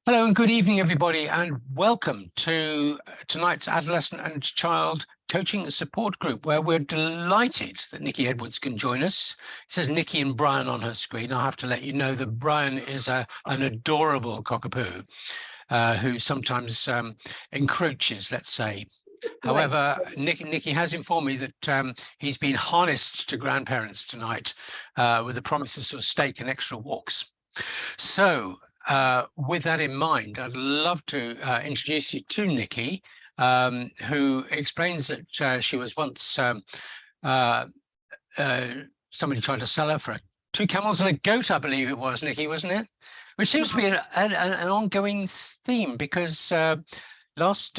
Hello and good evening, everybody, and welcome to tonight's Adolescent and Child Coaching Support Group, where we're delighted that Nikki Edwards can join us. It says Nikki and Brian on her screen. I'll have to let you know that Brian is an adorable cockapoo who sometimes encroaches, let's say. However, Nikki has informed me that he's been harnessed to grandparents tonight with the promise of sort of steak and extra walks. So, with that in mind, I'd love to introduce you to Nikki, who explains that she was once somebody tried to sell her for 2 camels and a goat, I believe it was, Nikki, wasn't it? Which seems to be an ongoing theme, because last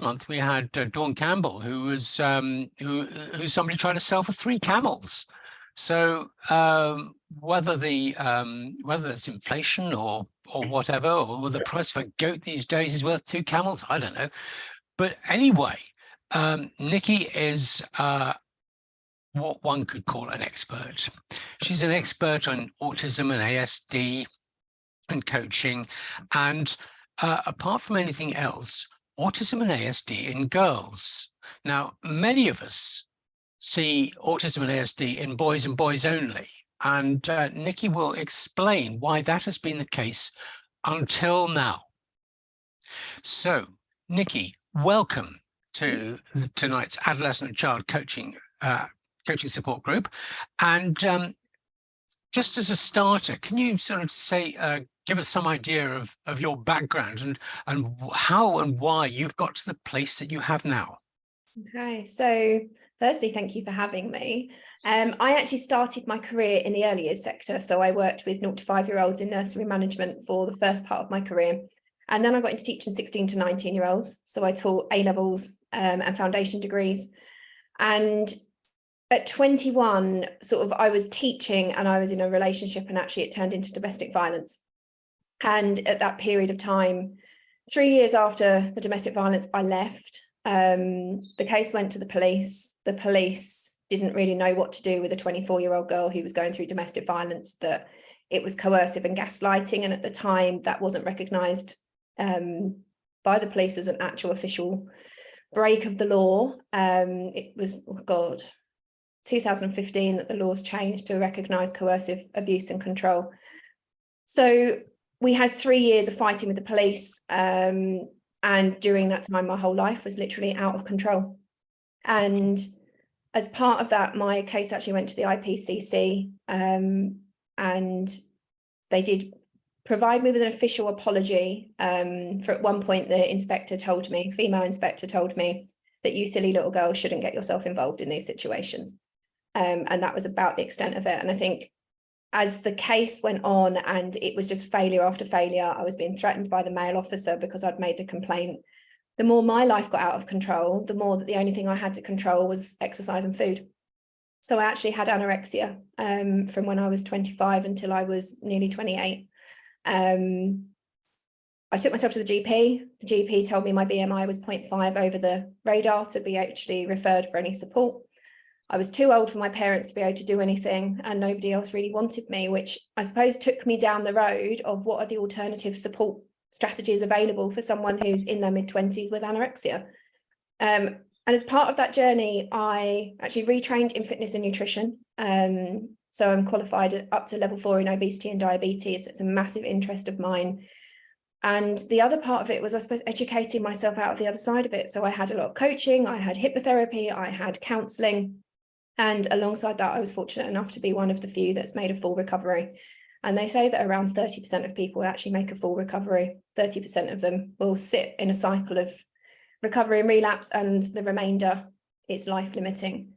month we had Dawn Campbell, who was who somebody tried to sell for 3 camels. So whether it's inflation or whatever, or the price of a goat these days is worth 2 camels, I don't know. But anyway, Nikki is what one could call an expert. She's an expert on autism and ASD and coaching, and apart from anything else, autism and ASD in girls. Now, many of us see autism and ASD in boys and boys only, and Nikki will explain why that has been the case until now. So, Nikki, welcome to tonight's Adolescent and Child Coaching Support Group. And just as a starter, can you sort of say, give us some idea of your background and how and why you've got to the place that you have now? Okay, so firstly, thank you for having me. I actually started my career in the early years sector. So I worked with 0 to 5-year-olds in nursery management for the first part of my career. And then I got into teaching 16 to 19-year-olds. So I taught A-levels and foundation degrees. And at 21, sort of, I was teaching and I was in a relationship, and actually it turned into domestic violence. And at that period of time, 3 years after the domestic violence, I left. The case went to the police. The police didn't really know what to do with a 24-year-old girl who was going through domestic violence, that it was coercive and gaslighting. And at the time, that wasn't recognised by the police as an actual official break of the law. It was, 2015 that the laws changed to recognise coercive abuse and control. So we had 3 years of fighting with the police. And during that time, my whole life was literally out of control. And as part of that, my case actually went to the IPCC, and they did provide me with an official apology. For at one point, the inspector told me, female inspector told me, that you silly little girl shouldn't get yourself involved in these situations. And that was about the extent of it. And I think as the case went on and it was just failure after failure, I was being threatened by the male officer because I'd made the complaint. The more my life got out of control, the more that the only thing I had to control was exercise and food. So I actually had anorexia from when I was 25 until I was nearly 28. I took myself to the GP. The GP told me my BMI was 0.5 over the radar to be actually referred for any support. I was too old for my parents to be able to do anything, and nobody else really wanted me, which I suppose took me down the road of what are the alternative support strategies available for someone who's in their mid-20s with anorexia. And as part of that journey, I actually retrained in fitness and nutrition. So I'm qualified up to level 4 in obesity and diabetes. It's a massive interest of mine. And the other part of it was, I suppose, educating myself out of the other side of it. So I had a lot of coaching, I had hypnotherapy, I had counselling. And alongside that, I was fortunate enough to be one of the few that's made a full recovery. And they say that around 30% of people actually make a full recovery. 30% of them will sit in a cycle of recovery and relapse, and the remainder is life-limiting.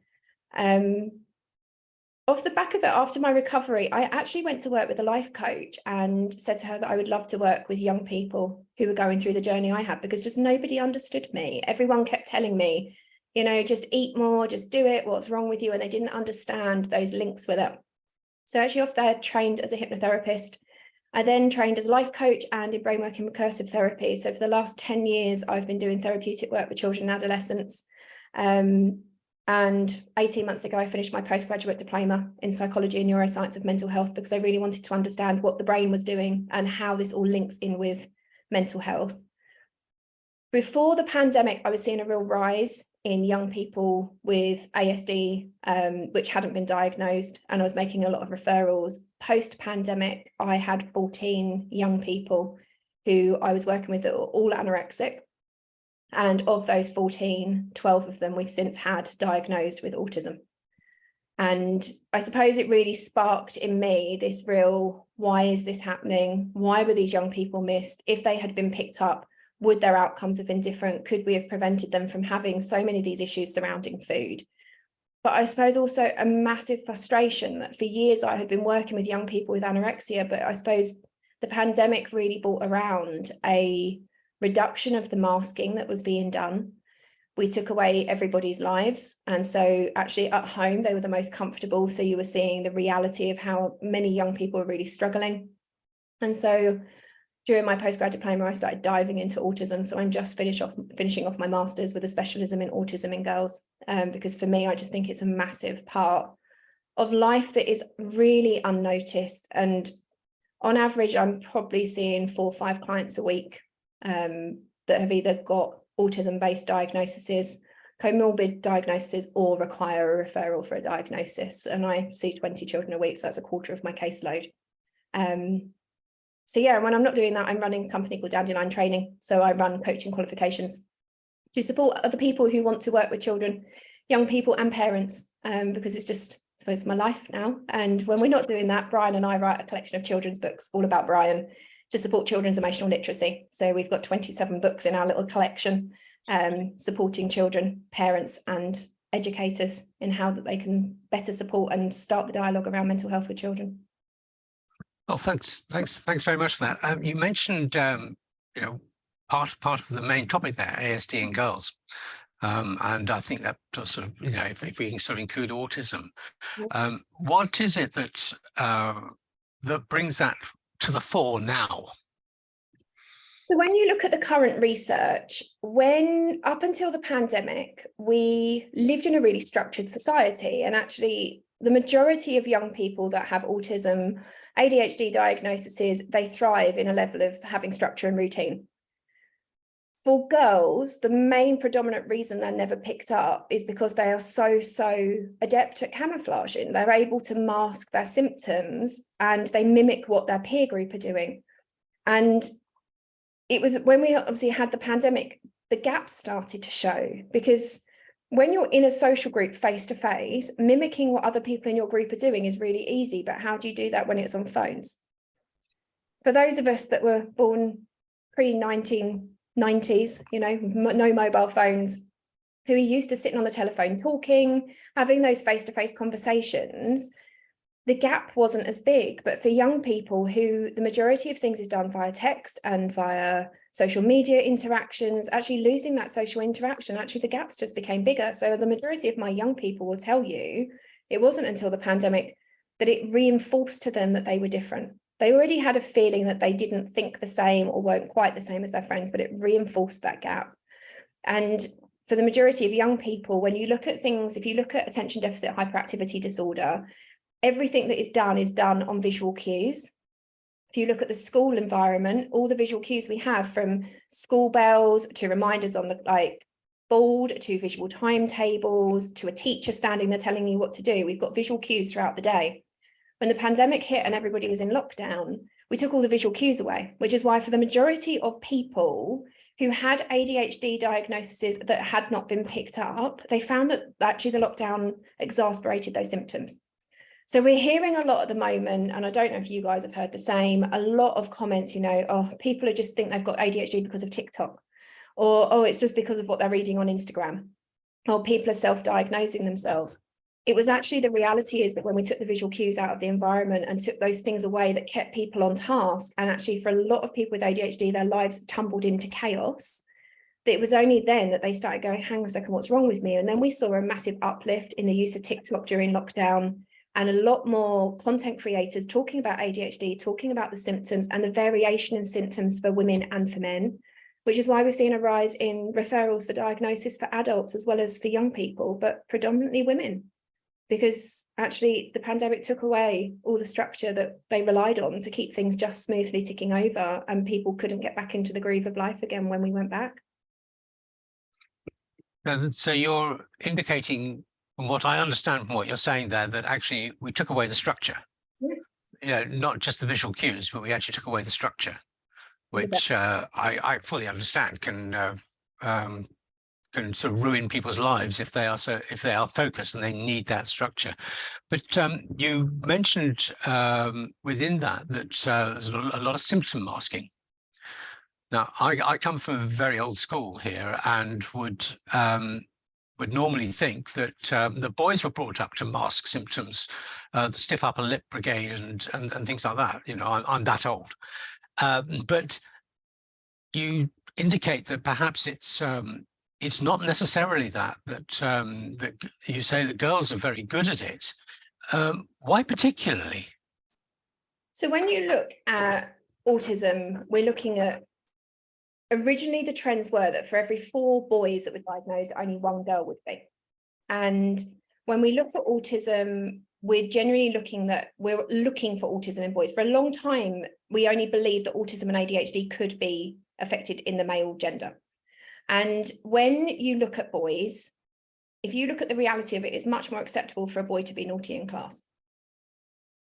Off the back of it, after my recovery, I actually went to work with a life coach and said to her that I would love to work with young people who were going through the journey I had, because just nobody understood me. Everyone kept telling me, you know, just eat more, just do it, what's wrong with you? And they didn't understand those links with it. So actually off there, trained as a hypnotherapist. I then trained as a life coach and in brainwork and recursive therapy. So for the last 10 years, I've been doing therapeutic work with children and adolescents. And 18 months ago, I finished my postgraduate diploma in psychology and neuroscience of mental health, because I really wanted to understand what the brain was doing and how this all links in with mental health. Before the pandemic, I was seeing a real rise in young people with ASD, which hadn't been diagnosed, and I was making a lot of referrals. Post-pandemic, I had 14 young people who I was working with that were all anorexic. And of those 14, 12 of them we've since had diagnosed with autism. And I suppose it really sparked in me this real, why is this happening? Why were these young people missed? If they had been picked up, would their outcomes have been different? Could we have prevented them from having so many of these issues surrounding food? But I suppose also a massive frustration that for years I had been working with young people with anorexia, but I suppose the pandemic really brought around a reduction of the masking that was being done. We took away everybody's lives. And so actually at home, they were the most comfortable. So you were seeing the reality of how many young people were really struggling. And so during my postgrad diploma, I started diving into autism. So I'm just finishing off my master's with a specialism in autism in girls. Because for me, I just think it's a massive part of life that is really unnoticed. And on average, I'm probably seeing 4 or 5 clients a week that have either got autism-based diagnoses, comorbid diagnoses, or require a referral for a diagnosis. And I see 20 children a week, so that's a quarter of my caseload. So yeah, when I'm not doing that, I'm running a company called Dandelion Training. So I run coaching qualifications to support other people who want to work with children, young people and parents, because it's just, I suppose, my life now. And when we're not doing that, Brian and I write a collection of children's books all about Brian to support children's emotional literacy. So we've got 27 books in our little collection, supporting children, parents and educators in how that they can better support and start the dialogue around mental health with children. Well, thanks very much for that. You mentioned, part of the main topic there, ASD in girls. And I think that does sort of, if we can sort of include autism, what is it that that brings that to the fore now? So when you look at the current research, when up until the pandemic, we lived in a really structured society, and actually the majority of young people that have autism, ADHD diagnoses, they thrive in a level of having structure and routine. For girls, the main predominant reason they're never picked up is because they are so adept at camouflaging. They're able to mask their symptoms and they mimic what their peer group are doing. And it was when we obviously had the pandemic, the gaps started to show, because when you're in a social group face to face, mimicking what other people in your group are doing is really easy. But how do you do that when it's on phones? For those of us that were born pre-1990s, no mobile phones, who are used to sitting on the telephone talking, having those face-to-face conversations, the gap wasn't as big. But for young people who the majority of things is done via text and via social media interactions, actually losing that social interaction, actually the gaps just became bigger. So the majority of my young people will tell you it wasn't until the pandemic that it reinforced to them that they were different. They already had a feeling that they didn't think the same or weren't quite the same as their friends, but it reinforced that gap. And for the majority of young people, when you look at things, if you look at attention deficit hyperactivity disorder, everything that is done on visual cues. If you look at the school environment, all the visual cues we have, from school bells to reminders on the board, to visual timetables, to a teacher standing there telling you what to do, we've got visual cues throughout the day. When the pandemic hit and everybody was in lockdown, we took all the visual cues away, which is why for the majority of people who had ADHD diagnoses that had not been picked up, they found that actually the lockdown exacerbated those symptoms. So we're hearing a lot at the moment, and I don't know if you guys have heard the same, a lot of comments, people just think they've got ADHD because of TikTok, or it's just because of what they're reading on Instagram, or people are self-diagnosing themselves. It was actually, the reality is that when we took the visual cues out of the environment and took those things away that kept people on task, and actually for a lot of people with ADHD, their lives tumbled into chaos, that it was only then that they started going, hang on a second, what's wrong with me? And then we saw a massive uplift in the use of TikTok during lockdown, and a lot more content creators talking about ADHD, talking about the symptoms and the variation in symptoms for women and for men. which is why we're seeing a rise in referrals for diagnosis for adults as well as for young people, but predominantly women, because actually the pandemic took away all the structure that they relied on to keep things just smoothly ticking over, and people couldn't get back into the groove of life again when we went back. So you're indicating, from what I understand from what you're saying there, that actually we took away the structure. Yeah. You know, not just the visual cues, but we actually took away the structure, which I fully understand can sort of ruin people's lives if they are focused and they need that structure. But you mentioned within that there's a lot of symptom masking. Now, I come from a very old school here and would normally think that the boys were brought up to mask symptoms, the stiff upper lip brigade and things like that. You know, I'm that old. But you indicate that perhaps it's not necessarily that you say that girls are very good at it. Why particularly? So when you look at autism, we're looking at, originally the trends were that for every 4 boys that were diagnosed, only 1 girl would be. And when we look at autism, we're generally we're looking for autism in boys. For a long time, we only believed that autism and ADHD could be affected in the male gender. And when you look at boys, if you look at the reality of it, it's much more acceptable for a boy to be naughty in class.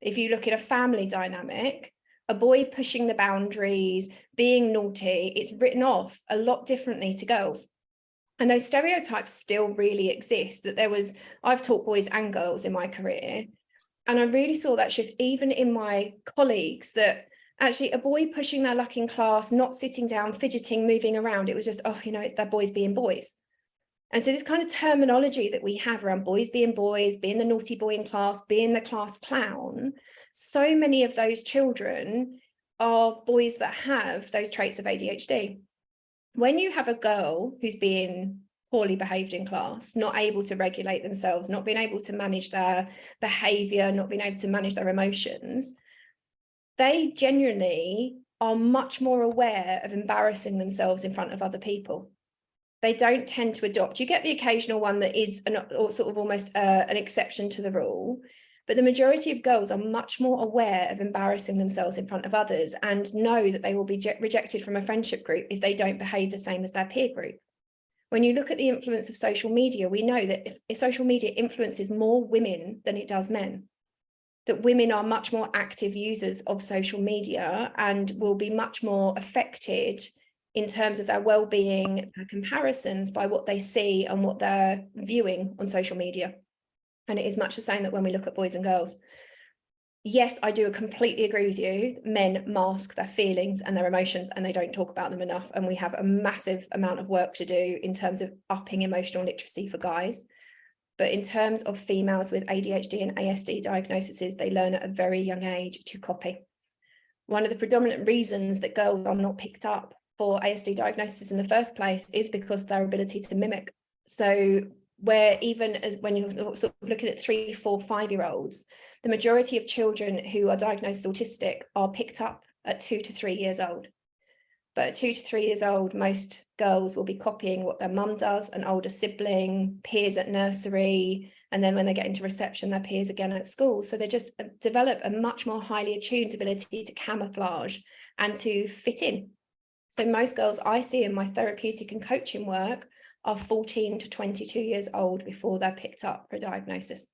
If you look at a family dynamic, a boy pushing the boundaries, being naughty, it's written off a lot differently to girls. And those stereotypes still really exist, I've taught boys and girls in my career. And I really saw that shift even in my colleagues, that actually a boy pushing their luck in class, not sitting down, fidgeting, moving around, it was just, oh, you know, it's their boys being boys. And so this kind of terminology that we have around boys, being the naughty boy in class, being the class clown, so many of those children are boys that have those traits of ADHD. When you have a girl who's being poorly behaved in class, not able to regulate themselves, not being able to manage their behavior, not being able to manage their emotions, they genuinely are much more aware of embarrassing themselves in front of other people. They don't tend to adopt. You get the occasional one that is almost an exception to the rule, but the majority of girls are much more aware of embarrassing themselves in front of others and know that they will be rejected from a friendship group if they don't behave the same as their peer group. When you look at the influence of social media, we know that if social media influences more women than it does men, that women are much more active users of social media and will be much more affected in terms of their well-being, their comparisons by what they see and what they're viewing on social media. And it is much the same that when we look at boys and girls. Yes, I do completely agree with you. Men mask their feelings and their emotions and they don't talk about them enough. And we have a massive amount of work to do in terms of upping emotional literacy for guys. But in terms of females with ADHD and ASD diagnoses, they learn at a very young age to copy. One of the predominant reasons that girls are not picked up for ASD diagnosis in the first place is because of their ability to mimic. So where even as when you're sort of looking at 3, 4, 5-year-olds, the majority of children who are diagnosed autistic are picked up at 2 to 3 years old. But at 2 to 3 years old, most girls will be copying what their mum does, an older sibling, peers at nursery, and then when they get into reception, their peers again at school. So they just develop a much more highly attuned ability to camouflage and to fit in. So most girls I see in my therapeutic and coaching work are 14 to 22 years old before they're picked up for a diagnosis.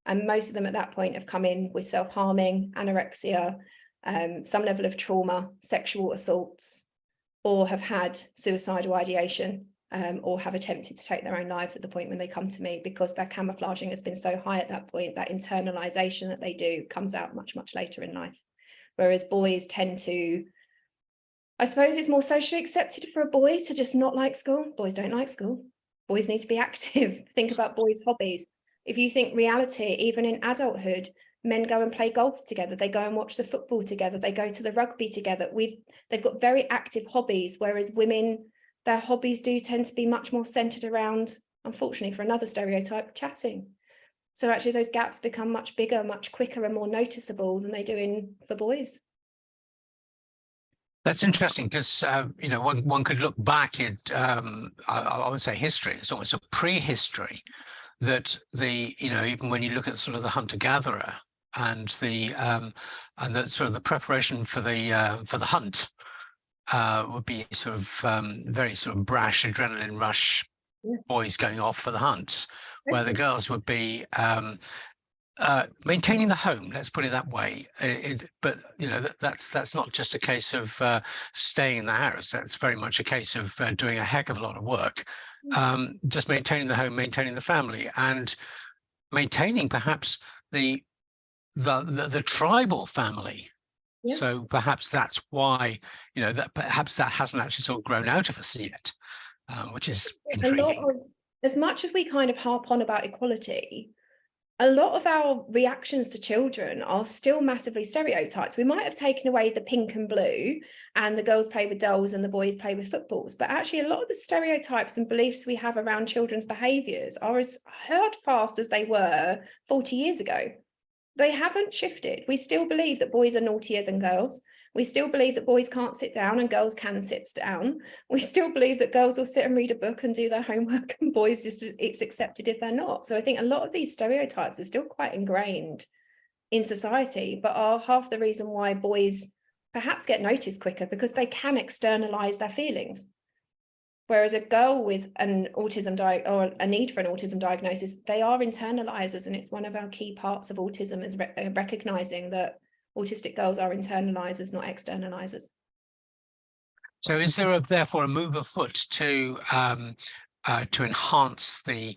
And most of them at that point have come in with self-harming, anorexia, some level of trauma, sexual assaults, or have had suicidal ideation, or have attempted to take their own lives at the point when they come to me, because their camouflaging has been so high at that point, that internalization that they do comes out much, much later in life. Whereas boys tend to, I suppose it's more socially accepted for a boy to just not like school. Boys don't like school. Boys need to be active. Think about boys' hobbies. If you think reality, even in adulthood, men go and play golf together. They go and watch the football together. They go to the rugby together. They've got very active hobbies, whereas women, their hobbies do tend to be much more centered around, unfortunately for another stereotype, chatting. So actually those gaps become much bigger, much quicker and more noticeable than they do for boys. That's interesting because one could look back at I would say history. It's almost a prehistory that even when you look at sort of the hunter-gatherer and the sort of the preparation for the hunt would be sort of very sort of brash adrenaline rush boys going off for the hunt, where the girls would be maintaining the home, let's put it that way. But that's not just a case of staying in the house. That's very much a case of doing a heck of a lot of work, just maintaining the home, maintaining the family, and maintaining perhaps the tribal family. Yeah. So perhaps that's why that perhaps that hasn't actually sort of grown out of us yet, which is intriguing. As much as we kind of harp on about equality, a lot of our reactions to children are still massively stereotyped. We might have taken away the pink and blue and the girls play with dolls and the boys play with footballs, but actually a lot of the stereotypes and beliefs we have around children's behaviours are as hard fast as they were 40 years ago. They haven't shifted. We still believe that boys are naughtier than girls. We still believe that boys can't sit down and girls can sit down. We still believe that girls will sit and read a book and do their homework and boys it's accepted if they're not. So I think a lot of these stereotypes are still quite ingrained in society, but are half the reason why boys perhaps get noticed quicker, because they can externalize their feelings. Whereas a girl with an autism or a need for an autism diagnosis, they are internalizers, and it's one of our key parts of autism is recognizing that autistic girls are internalizers, not externalizers. So is there therefore a move afoot to enhance the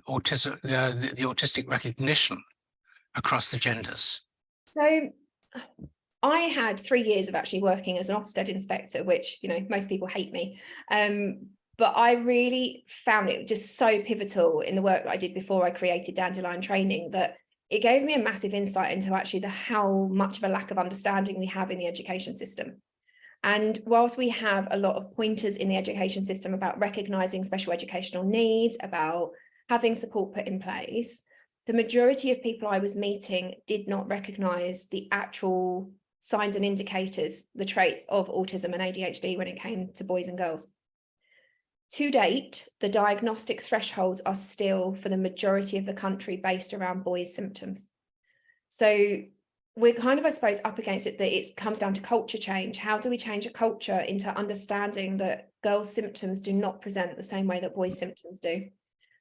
autistic recognition across the genders? So I had 3 years of actually working as an Ofsted inspector, which, most people hate me. But I really found it just so pivotal in the work that I did before I created Dandelion Training, that it gave me a massive insight into actually how much of a lack of understanding we have in the education system. And whilst we have a lot of pointers in the education system about recognising special educational needs, about having support put in place, the majority of people I was meeting did not recognise the actual signs and indicators, the traits of autism and ADHD when it came to boys and girls. To date, the diagnostic thresholds are still, for the majority of the country, based around boys' symptoms. So we're kind of, I suppose, up against it, that it comes down to culture change. How do we change a culture into understanding that girls' symptoms do not present the same way that boys' symptoms do?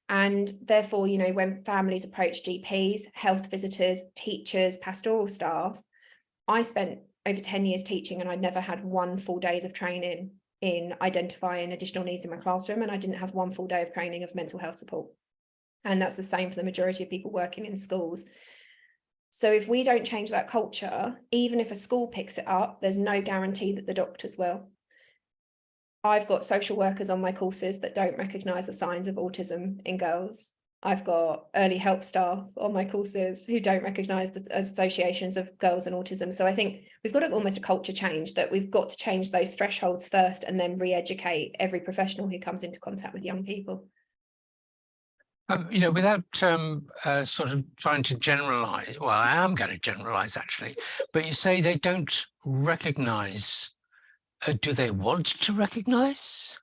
And therefore, when families approach GPs, health visitors, teachers, pastoral staff, I spent over 10 years teaching and I'd never had 1 full day of training in identifying additional needs in my classroom, and I didn't have 1 full day of training of mental health support. And that's the same for the majority of people working in schools. So if we don't change that culture, even if a school picks it up, there's no guarantee that the doctors will. I've got social workers on my courses that don't recognise the signs of autism in girls. I've got early help staff on my courses who don't recognise the associations of girls and autism. So I think we've got almost a culture change, that we've got to change those thresholds first and then re-educate every professional who comes into contact with young people. Without sort of trying to generalise, well, I am going to generalise actually, but you say they don't recognise. Do they want to recognise?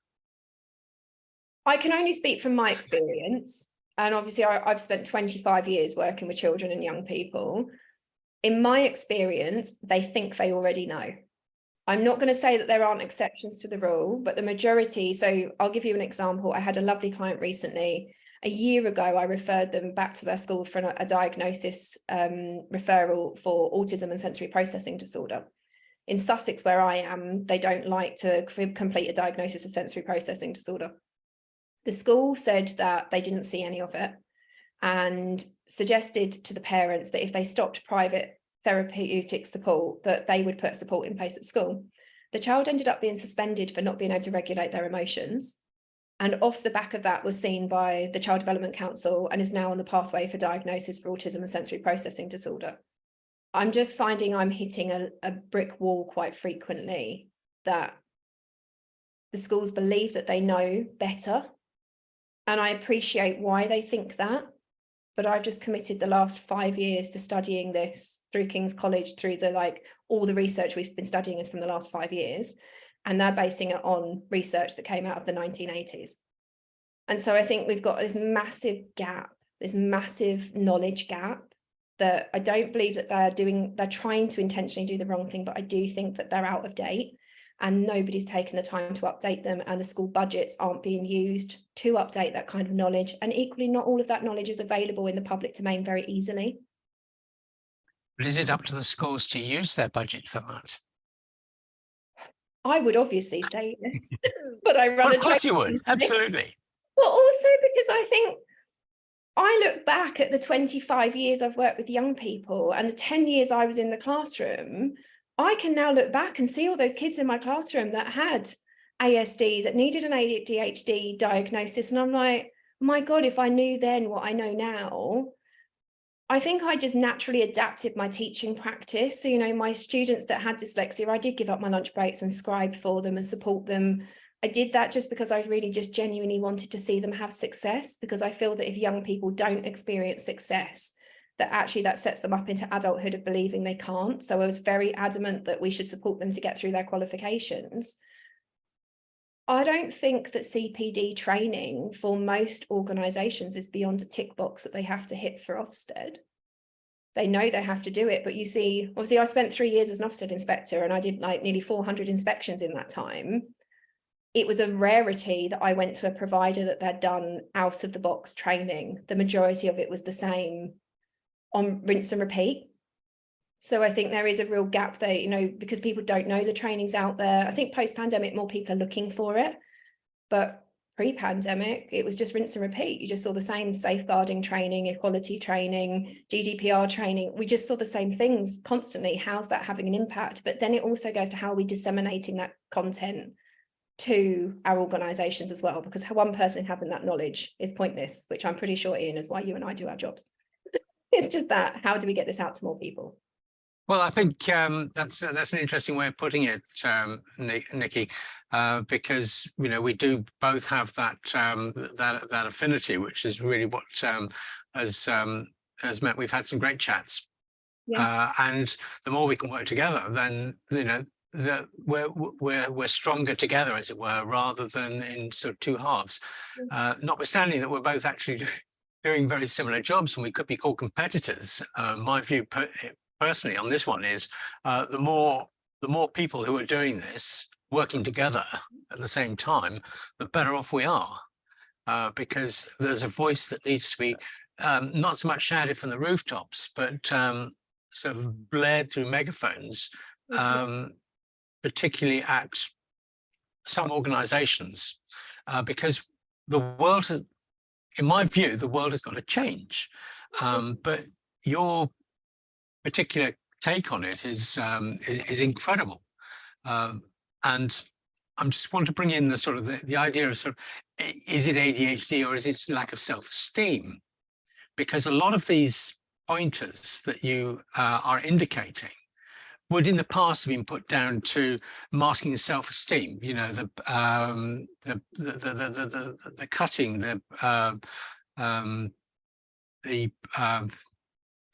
I can only speak from my experience. And obviously I've spent 25 years working with children and young people. In my experience, they think they already know. I'm not going to say that there aren't exceptions to the rule, but the majority, so I'll give you an example. I had a lovely client recently. A year ago, I referred them back to their school for a diagnosis referral for autism and sensory processing disorder. In Sussex, where I am, they don't like to complete a diagnosis of sensory processing disorder. The school said that they didn't see any of it and suggested to the parents that if they stopped private therapeutic support, that they would put support in place at school. The child ended up being suspended for not being able to regulate their emotions. And off the back of that was seen by the Child Development Council and is now on the pathway for diagnosis for autism and sensory processing disorder. I'm just finding I'm hitting a brick wall quite frequently, that the schools believe that they know better. And I appreciate why they think that, but I've just committed the last 5 years to studying this through King's College, through all the research we've been studying is from the last 5 years, and they're basing it on research that came out of the 1980s. And so I think we've got this massive gap, this massive knowledge gap, that I don't believe that they're trying to intentionally do the wrong thing, but I do think that they're out of date and nobody's taken the time to update them, and the school budgets aren't being used to update that kind of knowledge. And equally, not all of that knowledge is available in the public domain very easily. But is it up to the schools to use their budget for that? I would obviously say yes, but I run Well, a of course you would, absolutely. Well, also because I think I look back at the 25 years I've worked with young people and the 10 years I was in the classroom, I can now look back and see all those kids in my classroom that had ASD, that needed an ADHD diagnosis. And I'm like, my God, if I knew then what I know now, I think I just naturally adapted my teaching practice. So, you know, my students that had dyslexia, I did give up my lunch breaks and scribe for them and support them. I did that just because I really just genuinely wanted to see them have success, because I feel that if young people don't experience success, that actually that sets them up into adulthood of believing they can't. So I was very adamant that we should support them to get through their qualifications. I don't think that CPD training for most organisations is beyond a tick box that they have to hit for Ofsted. They know they have to do it, but you see, obviously I spent 3 years as an Ofsted inspector and I did nearly 400 inspections in that time. It was a rarity that I went to a provider that they'd done out of the box training. The majority of it was the same on rinse and repeat. So I think there is a real gap there, you know, because people don't know the training's out there. I think post-pandemic, more people are looking for it, but pre-pandemic, it was just rinse and repeat. You just saw the same safeguarding training, equality training, GDPR training. We just saw the same things constantly. How's that having an impact? But then it also goes to how are we disseminating that content to our organisations as well, because one person having that knowledge is pointless, which I'm pretty sure, Ian, is why you and I do our jobs. It's just that, how do we get this out to more people? Well, I think that's an interesting way of putting it, Nikki, because you know we do both have that that affinity, which is really what has meant we've had some great chats. Yeah. And the more we can work together, then you know that we're stronger together, as it were, rather than in sort of two halves. Notwithstanding that we're both actually doing very similar jobs, and we could be called competitors. My view personally on this one is the more people who are doing this working together at the same time, the better off we are, because there's a voice that needs to be not so much shouted from the rooftops, but sort of blared through megaphones, particularly at some organizations, because the world has, in my view, the world has got to change. But your particular take on it is incredible, and I just want to bring in the sort of the idea of sort of, is it ADHD or is it lack of self-esteem? Because a lot of these pointers that you are indicating would in the past have been put down to masking self-esteem. You know, the cutting,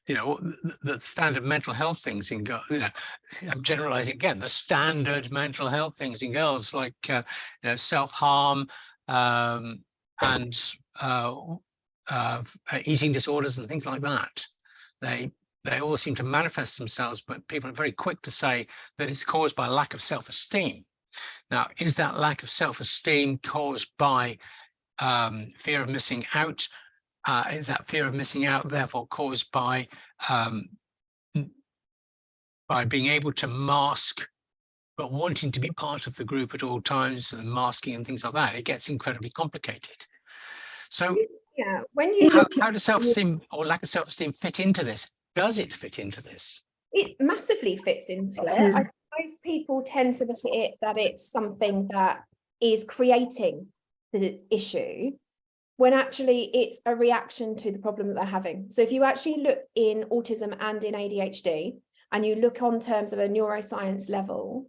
you know, the standard mental health things in girls. You know, I'm generalizing again. The standard mental health things in girls, like you know, self-harm and eating disorders and things like that. They all seem to manifest themselves, but people are very quick to say that it's caused by lack of self-esteem. Now, is that lack of self-esteem caused by fear of missing out? Is that fear of missing out therefore caused by being able to mask, but wanting to be part of the group at all times, and masking and things like that? It gets incredibly complicated. So, yeah, when you how does self-esteem or lack of self-esteem fit into this? Does it fit into this? It massively fits into it. I suppose people tend to look at it that it's something that is creating the issue, when actually it's a reaction to the problem that they're having. So if you actually look in autism and in ADHD, and you look on terms of a neuroscience level,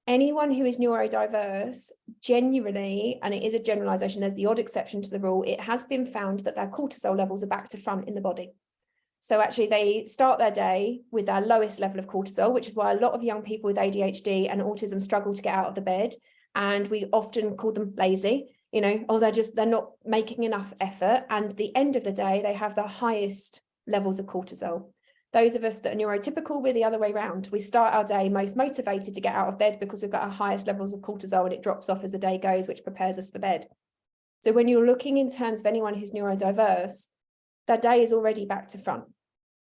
anyone who is neurodiverse, genuinely, and it is a generalization, there's the odd exception to the rule, it has been found that their cortisol levels are back to front in the body. So actually they start their day with their lowest level of cortisol, which is why a lot of young people with ADHD and autism struggle to get out of the bed. And we often call them lazy, you know, or they're not making enough effort. And at the end of the day, they have the highest levels of cortisol. Those of us that are neurotypical, we're the other way around. We start our day most motivated to get out of bed because we've got our highest levels of cortisol, and it drops off as the day goes, which prepares us for bed. So when you're looking in terms of anyone who's neurodiverse, their day is already back to front.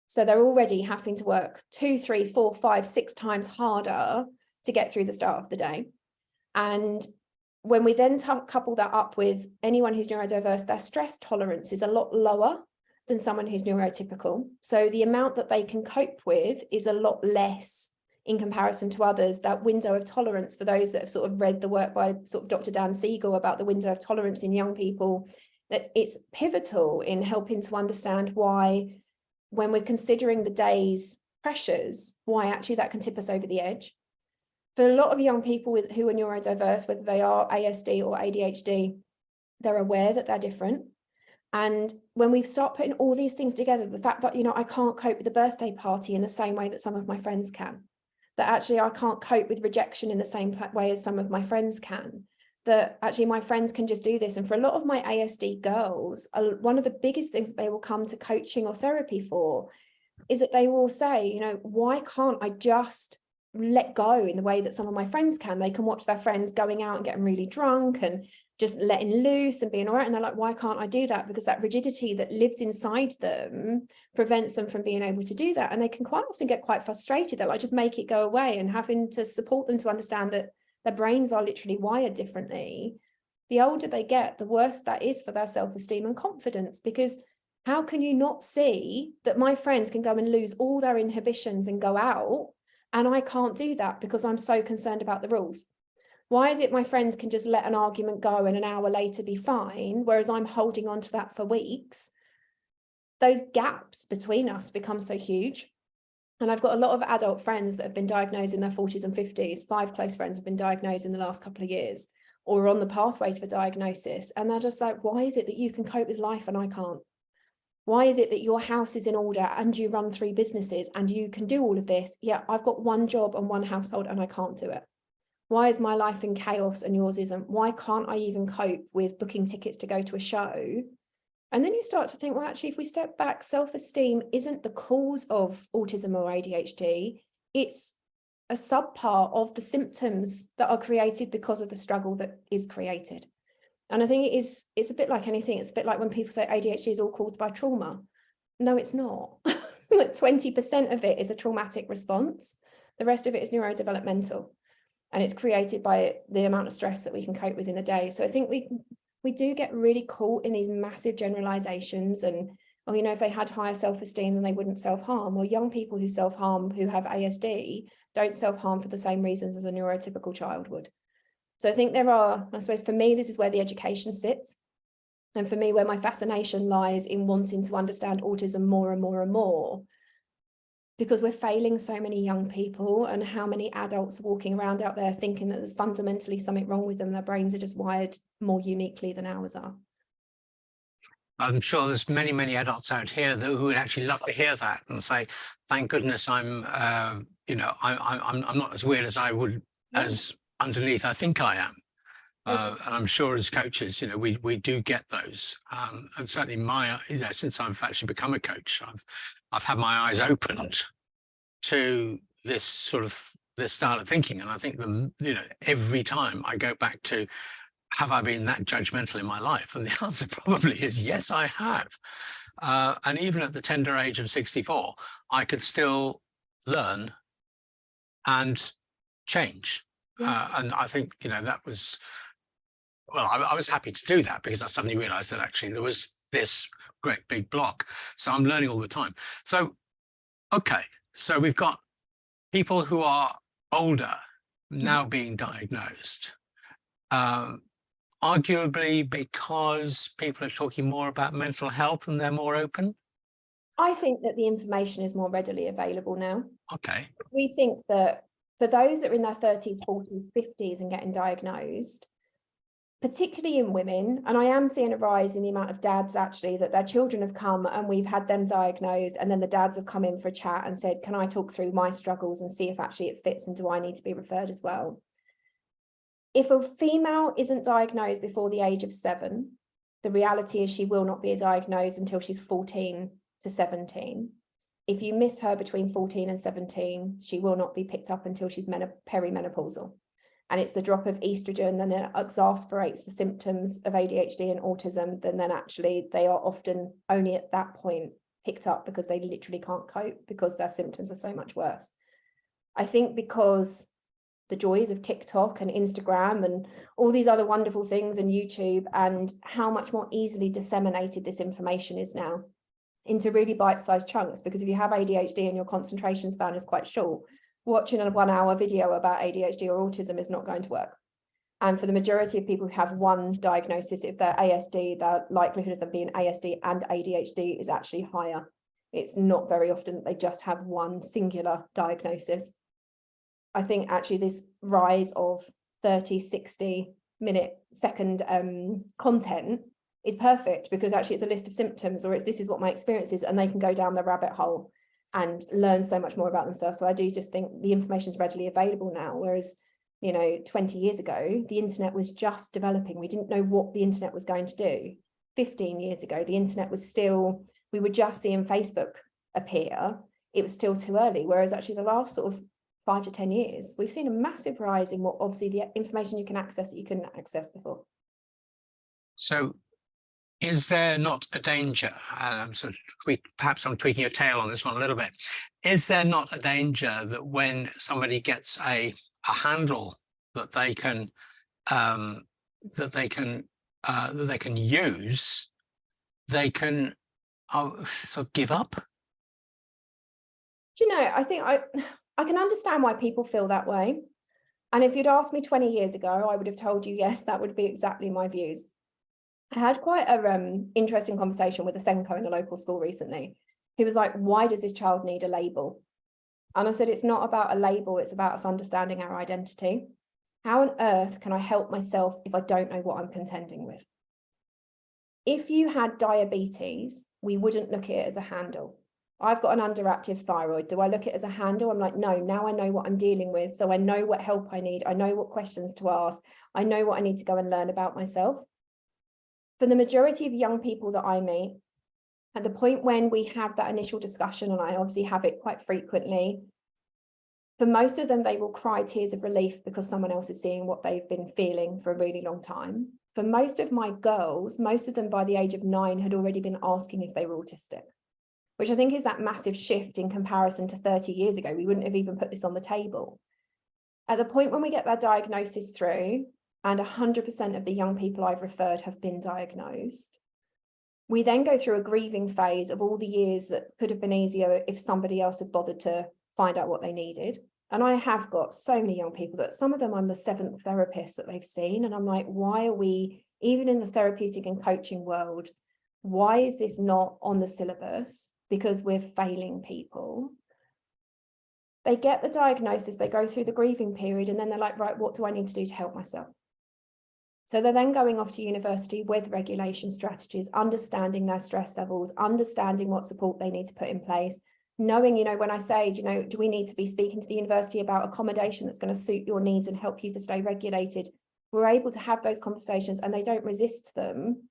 So they're already having to work 2, 3, 4, 5, 6 times harder to get through the start of the day. And when we then couple that up with anyone who's neurodiverse, their stress tolerance is a lot lower than someone who's neurotypical. So the amount that they can cope with is a lot less in comparison to others. That window of tolerance, for those that have sort of read the work by sort of Dr. Dan Siegel about the window of tolerance in young people, that it's pivotal in helping to understand why, when we're considering the day's pressures, why actually that can tip us over the edge. For a lot of young people who are neurodiverse, whether they are ASD or ADHD, they're aware that they're different. And when we start putting all these things together, the fact that, you know, I can't cope with the birthday party in the same way that some of my friends can, that actually I can't cope with rejection in the same way as some of my friends can, that actually my friends can just do this. And for a lot of my ASD girls, one of the biggest things that they will come to coaching or therapy for is that they will say, you know, why can't I just let go in the way that some of my friends can? They can watch their friends going out and getting really drunk and just letting loose and being all right. And they're like, why can't I do that? Because that rigidity that lives inside them prevents them from being able to do that. And they can quite often get quite frustrated. They're like, just make it go away, and having to support them to understand that their brains are literally wired differently. The older they get, the worse that is for their self-esteem and confidence, because how can you not see that my friends can go and lose all their inhibitions and go out, and I can't do that because I'm so concerned about the rules? Why is it my friends can just let an argument go and an hour later be fine, whereas I'm holding on to that for weeks? Those gaps between us become so huge. And I've got a lot of adult friends that have been diagnosed in their 40s and 50s. 5 close friends have been diagnosed in the last couple of years, or are on the pathways for diagnosis. And they're just like, why is it that you can cope with life and I can't? Why is it that your house is in order and you run 3 businesses and you can do all of this? Yeah, I've got 1 job and 1 household and I can't do it. Why is my life in chaos and yours isn't? Why can't I even cope with booking tickets to go to a show? And then you start to think, well, actually, if we step back, self-esteem isn't the cause of autism or ADHD. It's a subpart of the symptoms that are created because of the struggle that is created. And I think it's a bit like anything. It's a bit like when people say ADHD is all caused by trauma. No, it's not. Like 20% of it is a traumatic response. The rest of it is neurodevelopmental. And it's created by the amount of stress that we can cope with in a day. So I think we do get really caught in these massive generalizations, and, oh, you know, if they had higher self-esteem, then they wouldn't self-harm. Or young people who self-harm, who have ASD, don't self-harm for the same reasons as a neurotypical child would. So I think there are, I suppose for me, this is where the education sits. And for me, where my fascination lies in wanting to understand autism more and more and more, because we're failing so many young people, and how many adults walking around out there thinking that there's fundamentally something wrong with them. Their brains are just wired more uniquely than ours are. I'm sure there's many, many adults out here who would actually love to hear that and say, thank goodness I'm not as weird as I would, as underneath I think I am. And I'm sure as coaches, you know, we do get those. And certainly since I've actually become a coach, I've had my eyes opened to this style of thinking. And I think every time I go back to, have I been that judgmental in my life? And the answer probably is yes, I have. And even at the tender age of 64, I could still learn and change. And I think, that was, well, I was happy to do that, because I suddenly realized that actually there was this great big block. So I'm learning all the time. So, okay, so we've got people who are older now being diagnosed. Arguably because people are talking more about mental health and they're more open? I think that the information is more readily available now. Okay. We think that for those that are in their 30s, 40s, 50s and getting diagnosed, particularly in women, and I am seeing a rise in the amount of dads actually that their children have come and we've had them diagnosed, and then the dads have come in for a chat and said, can I talk through my struggles and see if actually it fits, and do I need to be referred as well? If a female isn't diagnosed before the age of 7, the reality is she will not be diagnosed until she's 14 to 17. If you miss her between 14 and 17, she will not be picked up until she's perimenopausal. And it's the drop of estrogen that then exacerbates the symptoms of ADHD and autism, then actually they are often only at that point picked up because they literally can't cope because their symptoms are so much worse. I think because the joys of TikTok and Instagram and all these other wonderful things, and YouTube, and how much more easily disseminated this information is now into really bite-sized chunks, because if you have ADHD and your concentration span is quite short, watching a 1-hour video about ADHD or autism is not going to work. And for the majority of people who have one diagnosis, if they're ASD, the likelihood of them being ASD and ADHD is actually higher. It's not very often that they just have one singular diagnosis. I think actually this rise of 30, 60 second content is perfect, because actually it's a list of symptoms, or it's this is what my experience is, and they can go down the rabbit hole and learn so much more about themselves. So I do just think the information is readily available now, whereas 20 years ago the internet was just developing. We didn't know what the internet was going to do. 15 years ago the internet was still, we were just seeing Facebook appear. It was still too early, whereas actually the last sort of 5 to 10 years we've seen a massive rise in what obviously the information you can access that you couldn't access before. So is there not a danger, perhaps I'm tweaking your tail on this one a little bit, is there not a danger that when somebody gets a handle that they can use, they can sort of give up? Do you know, I think I can understand why people feel that way. And if you'd asked me 20 years ago, I would have told you, yes, that would be exactly my views. I had quite a interesting conversation with a Senko in a local school recently. He was like, why does this child need a label? And I said, it's not about a label, it's about us understanding our identity. How on earth can I help myself if I don't know what I'm contending with? If you had diabetes, we wouldn't look at it as a handle. I've got an underactive thyroid. Do I look at it as a handle? I'm like, no, now I know what I'm dealing with. So I know what help I need. I know what questions to ask. I know what I need to go and learn about myself. For the majority of young people that I meet, at the point when we have that initial discussion, and I obviously have it quite frequently, for most of them, they will cry tears of relief because someone else is seeing what they've been feeling for a really long time. For most of my girls, most of them by the age of 9 had already been asking if they were autistic, which I think is that massive shift in comparison to 30 years ago. We wouldn't have even put this on the table. At the point when we get that diagnosis through, and 100% of the young people I've referred have been diagnosed, we then go through a grieving phase of all the years that could have been easier if somebody else had bothered to find out what they needed. And I have got so many young people that some of them I'm the 7th therapist that they've seen. And I'm like, why are we, even in the therapeutic and coaching world, why is this not on the syllabus? Because we're failing people. They get the diagnosis, they go through the grieving period, and then they're like, right, what do I need to do to help myself? So they're then going off to university with regulation strategies, understanding their stress levels, understanding what support they need to put in place, knowing, when I say, do we need to be speaking to the university about accommodation that's going to suit your needs and help you to stay regulated? We're able to have those conversations and they don't resist them.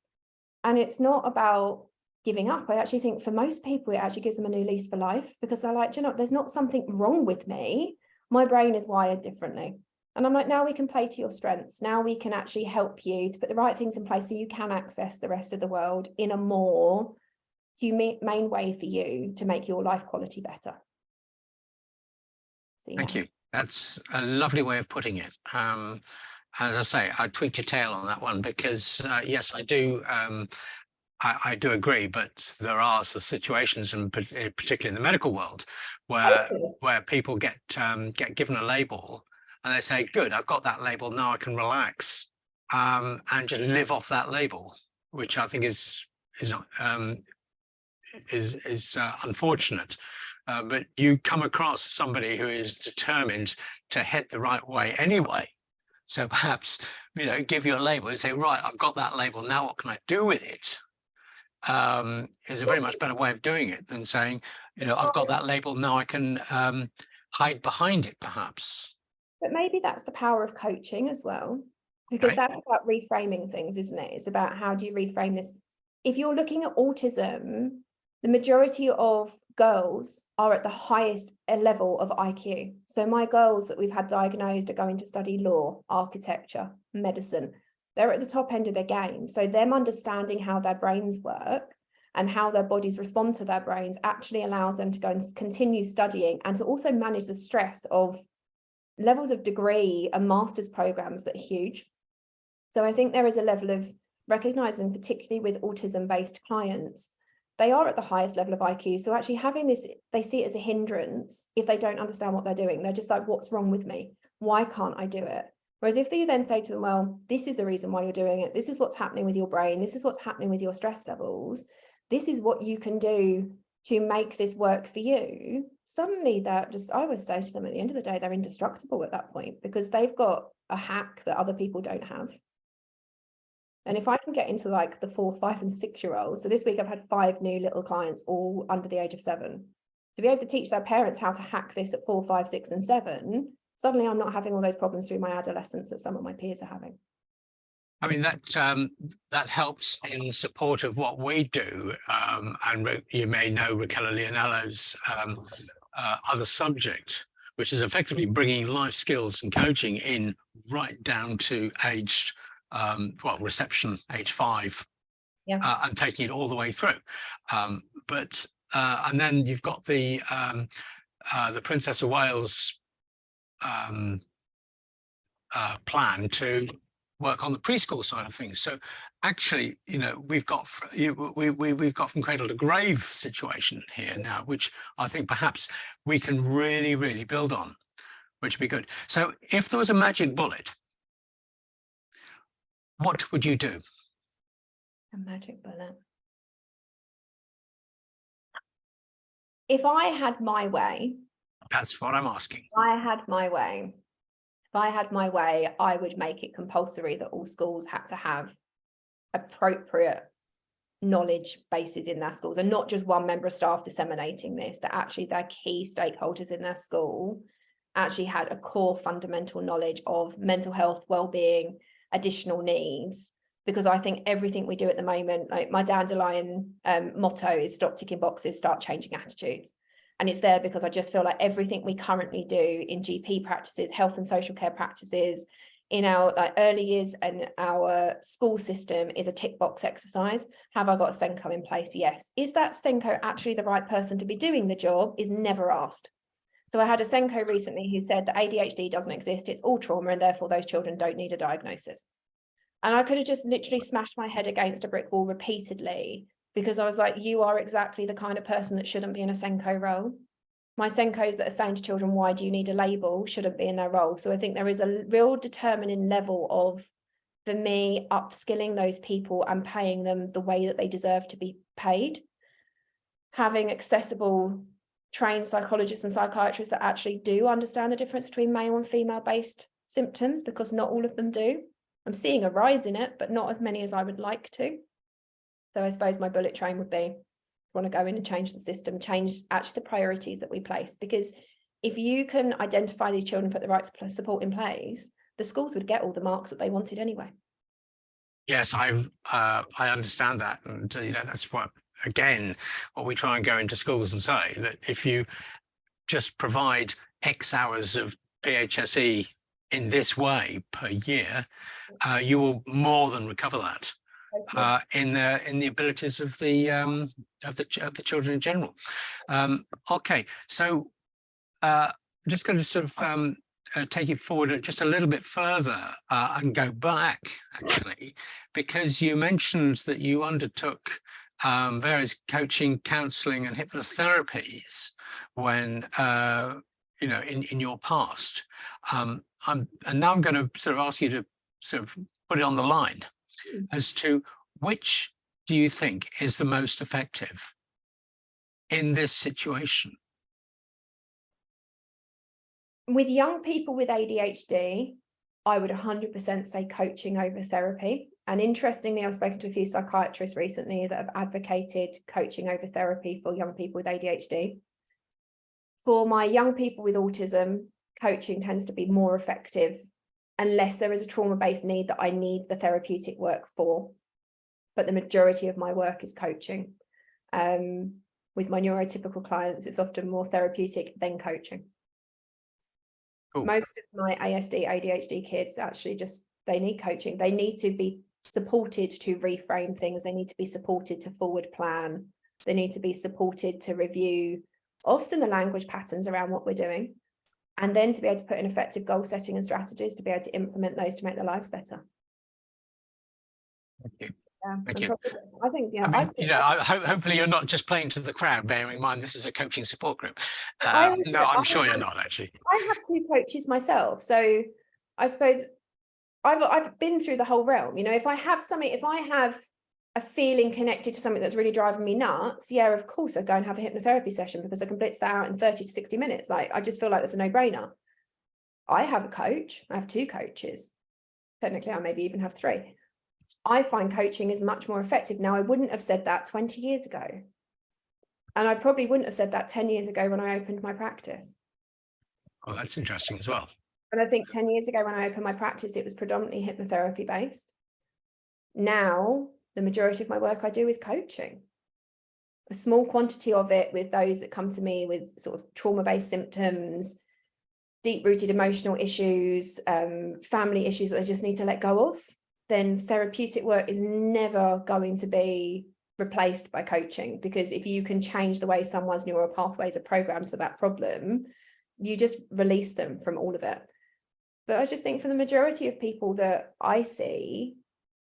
And it's not about giving up. I actually think for most people, it actually gives them a new lease for life, because they're like, there's not something wrong with me. My brain is wired differently. And I'm like, now we can play to your strengths. Now we can actually help you to put the right things in place so you can access the rest of the world in a more humane way for you to make your life quality better. So, yeah. Thank you. That's a lovely way of putting it. As I say, I tweaked your tail on that one because, yes, I do. I do agree, but there are situations, and particularly in the medical world, where people get given a label and they say, "Good, I've got that label now. I can relax and just live off that label," which I think is unfortunate. But you come across somebody who is determined to head the right way anyway, So perhaps, give you a label and say, right, I've got that label. Now what can I do with it? Is a very much better way of doing it than saying, I've got that label. Now I can hide behind it, perhaps. But maybe that's the power of coaching as well, because Okay. that's about reframing things, isn't it? It's about how do you reframe this? If you're looking at autism, the majority of girls are at the highest level of IQ. So my girls that we've had diagnosed are going to study law, architecture, medicine. They're at the top end of their game. So them understanding how their brains work and how their bodies respond to their brains actually allows them to go and continue studying and to also manage the stress of levels of degree and master's programs that are huge. So I think there is a level of recognizing, particularly with autism-based clients, they are at the highest level of IQ. So actually having this, they see it as a hindrance if they don't understand what they're doing. They're just like, what's wrong with me? Why can't I do it? Whereas if you then say to them, well, this is the reason why you're doing it. This is what's happening with your brain. This is what's happening with your stress levels. This is what you can do to make this work for you. Suddenly that just, I always say to them at the end of the day, they're indestructible at that point because they've got a hack that other people don't have. And if I can get into like the 4, 5 and 6 year olds, so this week I've had 5 new little clients, all under the age of 7, to be able to teach their parents how to hack this at 4, 5, 6 and 7, suddenly I'm not having all those problems through my adolescence that some of my peers are having. I mean, that helps in support of what we do. And you may know Nicola Leonello's other subject, which is effectively bringing life skills and coaching in right down to aged, reception, age 5, and taking it all the way through. And then you've got the Princess of Wales plan to work on the preschool side of things. So actually, we've got from cradle to grave situation here now, which I think perhaps we can really, really build on, which would be good. So if there was a magic bullet, what would you do? A magic bullet. If I had my way. That's what I'm asking. If I had my way, I would make it compulsory that all schools had to have appropriate knowledge bases in their schools, and not just one member of staff disseminating this, that actually their key stakeholders in their school actually had a core fundamental knowledge of mental health, well-being, additional needs. Because I think everything we do at the moment, like my dandelion motto is stop ticking boxes, start changing attitudes. And it's there because I just feel like everything we currently do in GP practices, health and social care practices, in our early years and our school system is a tick box exercise. Have I got a SENCO in place? Yes. Is that SENCO actually the right person to be doing the job? Is never asked. So I had a SENCO recently who said that ADHD doesn't exist, it's all trauma, and therefore those children don't need a diagnosis. And I could have just literally smashed my head against a brick wall repeatedly, because I was like, you are exactly the kind of person that shouldn't be in a SENCO role. My SENCOs that are saying to children, why do you need a label, shouldn't be in their role. So I think there is a real determining level of, for me, upskilling those people and paying them the way that they deserve to be paid. Having accessible trained psychologists and psychiatrists that actually do understand the difference between male and female based symptoms, because not all of them do. I'm seeing a rise in it, but not as many as I would like to. So I suppose my bullet train would be, want to go in and change the system, change actually the priorities that we place. Because if you can identify these children, put the right support in place, the schools would get all the marks that they wanted anyway. Yes, I understand that. And, that's what we try and go into schools and say, that if you just provide X hours of PHSE in this way per year, you will more than recover that in the abilities of the children in general. Okay, so I'm just going to sort of take it forward just a little bit further and go back, actually, because you mentioned that you undertook various coaching, counselling, and hypnotherapies when in your past. And now I'm going to sort of ask you to sort of put it on the line as to which do you think is the most effective in this situation? With young people with ADHD, I would 100% say coaching over therapy. And interestingly, I've spoken to a few psychiatrists recently that have advocated coaching over therapy for young people with ADHD. For my young people with autism, coaching tends to be more effective unless there is a trauma-based need that I need the therapeutic work for. But the majority of my work is coaching. With my neurotypical clients, it's often more therapeutic than coaching. Cool. Most of my ASD, ADHD kids actually they need coaching. They need to be supported to reframe things. They need to be supported to forward plan. They need to be supported to review often the language patterns around what we're doing, and then to be able to put in effective goal setting and strategies to be able to implement those to make their lives better. Thank you. Yeah, thank you. I think, yeah, hopefully you're not just playing to the crowd, bearing in mind this is a coaching support group. No, I'm sure you're not, actually. I have 2 coaches myself, so I suppose I've been through the whole realm. You know, if I have a feeling connected to something that's really driving me nuts, yeah, of course I'd go and have a hypnotherapy session because I can blitz that out in 30 to 60 minutes. Like, I just feel like that's a no-brainer. I have a coach. I have 2 coaches. Technically, I maybe even have 3. I find coaching is much more effective. Now, I wouldn't have said that 20 years ago. And I probably wouldn't have said that 10 years ago when I opened my practice. Oh, that's interesting as well. And I think 10 years ago when I opened my practice, it was predominantly hypnotherapy based. Now, the majority of my work I do is coaching. A small quantity of it with those that come to me with sort of trauma-based symptoms, deep-rooted emotional issues, family issues that they just need to let go of. Then therapeutic work is never going to be replaced by coaching, because if you can change the way someone's neural pathways are programmed to that problem, you just release them from all of it. But I just think for the majority of people that I see,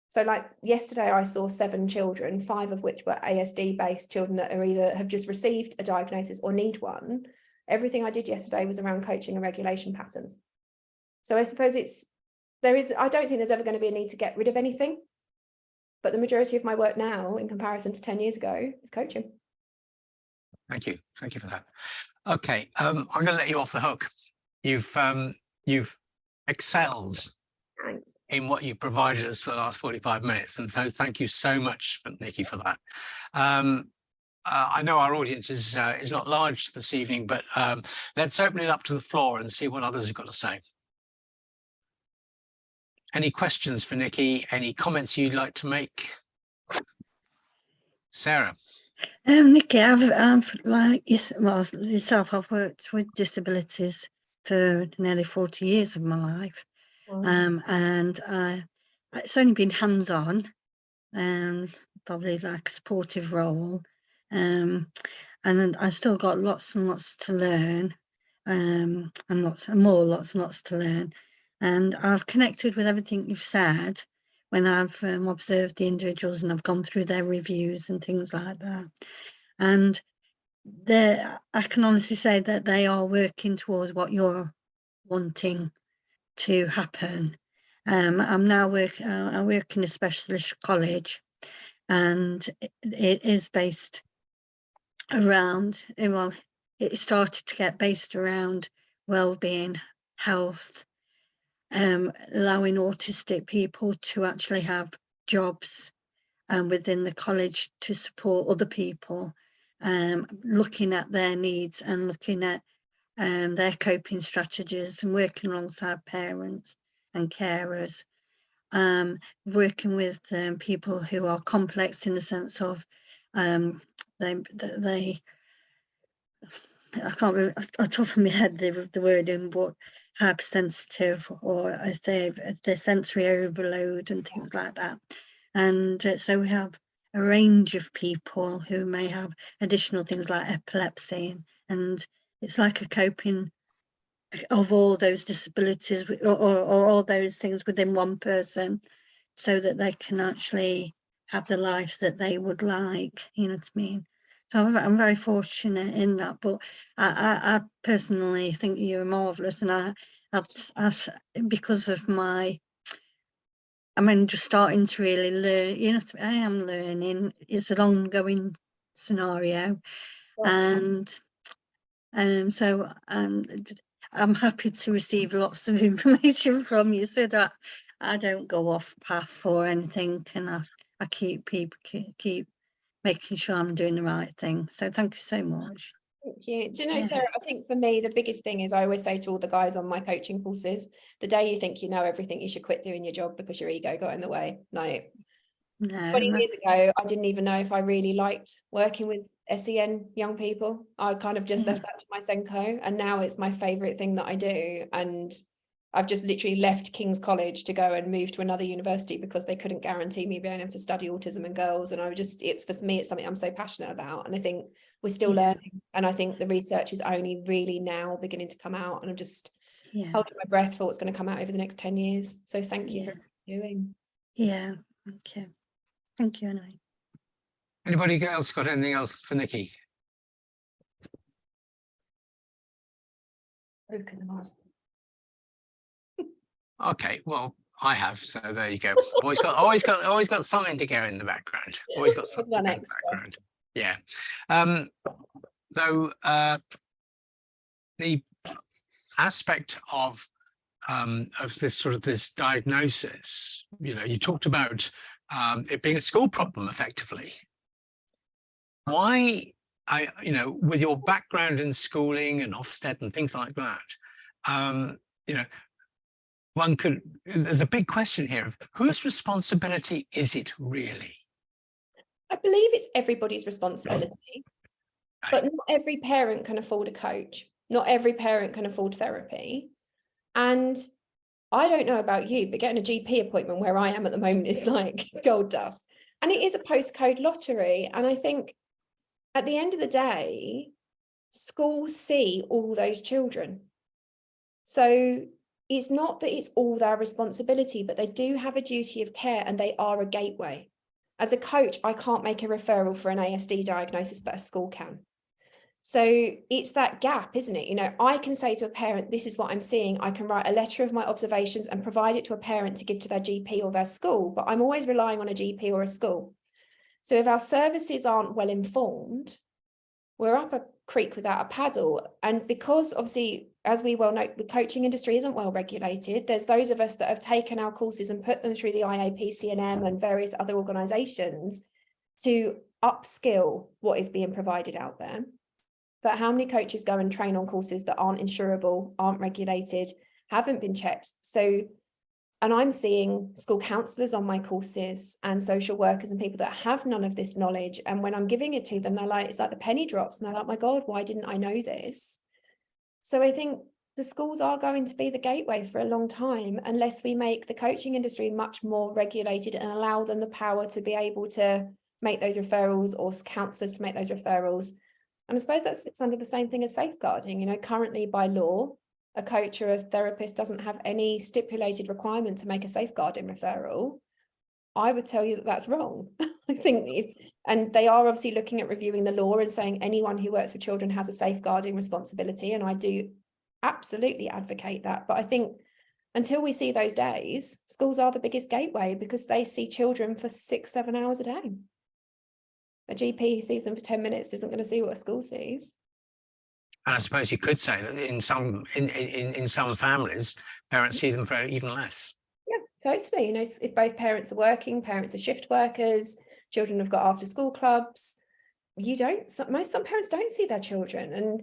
so like yesterday I saw 7 children, 5 of which were ASD based children that are either have just received a diagnosis or need one. Everything I did yesterday was around coaching and regulation patterns. So I suppose I don't think there's ever going to be a need to get rid of anything, but the majority of my work now in comparison to 10 years ago is coaching. Thank you for that. Okay, I'm going to let you off the hook. You've excelled Thanks. in what you provided us for the last 45 minutes, and so thank you so much, Nikki, for that. I know our audience is not large this evening, but let's open it up to the floor and see what others have got to say. Any questions for Nikki? Any comments you'd like to make? Sarah? Nikki, I've like yourself, I've worked with disabilities for nearly 40 years of my life. Wow. And it's only been hands-on, probably like a supportive role. And I still got lots and lots to learn, and lots and lots to learn. And I've connected with everything you've said when I've observed the individuals and I've gone through their reviews and things like that. And I can honestly say that they are working towards what you're wanting to happen. I'm now I work in a specialist college, and it is based around, well, it started to get based around well-being, health, allowing autistic people to actually have jobs within the college to support other people, looking at their needs and looking at their coping strategies and working alongside parents and carers, working with people who are complex in the sense of they I can't remember off the top of my head the wording, but hypersensitive, or if they're sensory overload and things like that. And so we have a range of people who may have additional things like epilepsy, and it's like a coping of all those disabilities or all those things within one person, so that they can actually have the lives that they would like, you know what I mean? So I'm very fortunate in that, but I personally think you're marvellous, and I because of I'm just starting to really learn, you know, I am learning. It's an ongoing scenario. Yes. And so I'm happy to receive lots of information from you so that I don't go off path or anything, and I keep making sure I'm doing the right thing. So thank you so much. Thank you. Do you know, Yeah. Sarah, I think for me, the biggest thing is I always say to all the guys on my coaching courses, the day you think you know everything, you should quit doing your job because your ego got in the way. Like 20 years ago, I didn't even know if I really liked working with SEN young people. I kind of just left that to my Senko, and now it's my favorite thing that I do. And I've just literally left King's College to go and move to another university because they couldn't guarantee me being able to study autism and girls. And it's for me, it's something I'm so passionate about. And I think we're still learning. And I think the research is only really now beginning to come out. And I'm just holding my breath for what's going to come out over the next 10 years. So thank you for doing. Yeah, okay. Thank you, anyway. Anybody else got anything else for Nikki? Okay, well, I have, so there you go. Always got something to go in the background. Always got something to go in the background. Yeah. Though the aspect of this diagnosis, you talked about it being a school problem effectively. Why, with your background in schooling and Ofsted and things like that, there's a big question here of whose responsibility is it really? I believe it's everybody's responsibility, but not every parent can afford a coach. Not every parent can afford therapy. And I don't know about you, but getting a GP appointment where I am at the moment is like gold dust. And it is a postcode lottery. And I think at the end of the day, schools see all those children. So it's not that it's all their responsibility, but they do have a duty of care and they are a gateway. As a coach, I can't make a referral for an ASD diagnosis, but a school can. So it's that gap, isn't it? I can say to a parent, this is what I'm seeing. I can write a letter of my observations and provide it to a parent to give to their GP or their school, but I'm always relying on a GP or a school. So if our services aren't well informed, we're up a creek without a paddle. And because obviously, as we well know, the coaching industry isn't well regulated. There's those of us that have taken our courses and put them through the IAP, CNM and various other organisations to upskill what is being provided out there. But how many coaches go and train on courses that aren't insurable, aren't regulated, haven't been checked? So, and I'm seeing school counsellors on my courses and social workers and people that have none of this knowledge. And when I'm giving it to them, they're like, it's like the penny drops. And they're like, my God, why didn't I know this? So I think the schools are going to be the gateway for a long time, unless we make the coaching industry much more regulated and allow them the power to be able to make those referrals, or counsellors to make those referrals. And I suppose that sits under the same thing as safeguarding. Currently by law, a coach or a therapist doesn't have any stipulated requirement to make a safeguarding referral. I would tell you that that's wrong. I think, and they are obviously looking at reviewing the law and saying anyone who works with children has a safeguarding responsibility. And I do absolutely advocate that. But I think until we see those days, schools are the biggest gateway because they see children for 6-7 hours a day. A GP who sees them for 10 minutes isn't going to see what a school sees. And I suppose you could say that in some families, parents see them for even less. Yeah, totally. If both parents are working, parents are shift workers, children have got after school clubs, some parents don't see their children. And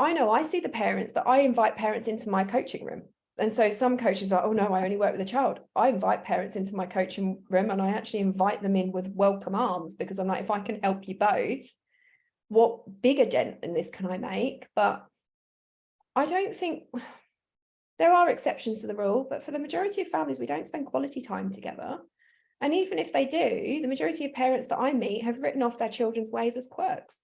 I know I see the parents that I invite parents into my coaching room. And so some coaches are, oh no, I only work with a child. I invite parents into my coaching room and I actually invite them in with welcome arms, because I'm like, if I can help you both, what bigger dent in this can I make? But I don't think, there are exceptions to the rule, but for the majority of families, we don't spend quality time together. And even if they do, the majority of parents that I meet have written off their children's ways as quirks.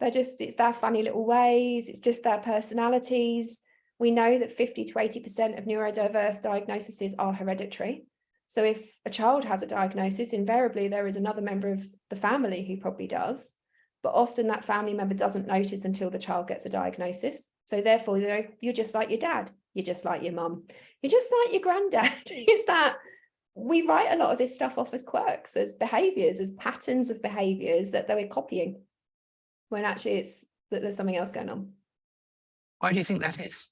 It's their funny little ways, it's just their personalities. We know that 50 to 80% of neurodiverse diagnoses are hereditary. So if a child has a diagnosis, invariably there is another member of the family who probably does, but often that family member doesn't notice until the child gets a diagnosis. So therefore, you're just like your dad, you're just like your mum, you're just like your granddad. It's that we write a lot of this stuff off as quirks, as behaviours, as patterns of behaviours that we're copying, when actually it's that there's something else going on. Why do you think that is?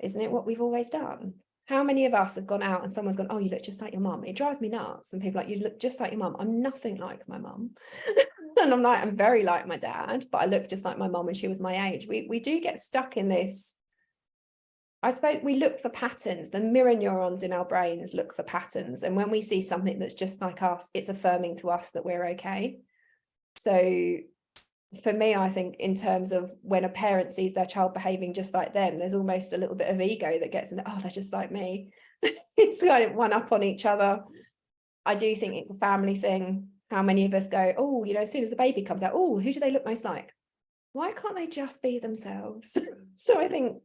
Isn't it what we've always done? How many of us have gone out and someone's gone, oh, you look just like your mum? It drives me nuts. And people are like, you look just like your mum. I'm nothing like my mum. And I'm like, I'm very like my dad, but I look just like my mum when she was my age. We do get stuck in this. I suppose we look for patterns. The mirror neurons in our brains look for patterns. And when we see something that's just like us, it's affirming to us that we're okay. So for me, I think in terms of when a parent sees their child behaving just like them, there's almost a little bit of ego that gets in, oh, they're just like me. It's kind of one up on each other. I do think it's a family thing. How many of us go, oh, you know, as soon as the baby comes out, oh, who do they look most like? Why can't they just be themselves? So I think,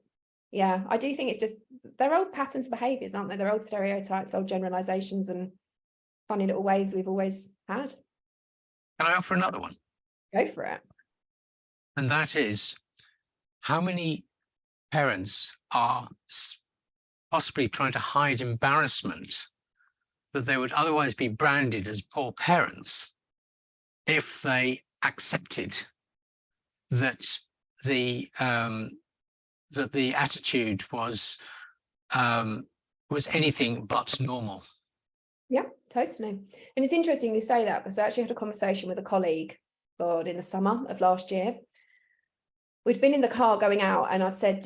yeah, I do think it's just, they're old patterns of behaviors, aren't they? They're old stereotypes, old generalizations, and funny little ways we've always had. Can I offer another one? Go for it. And that is, how many parents are possibly trying to hide embarrassment that they would otherwise be branded as poor parents if they accepted that the attitude was anything but normal? Yeah, totally. And it's interesting you say that, because I actually had a conversation with a colleague, God, in the summer of last year. We'd been in the car going out, and I'd said,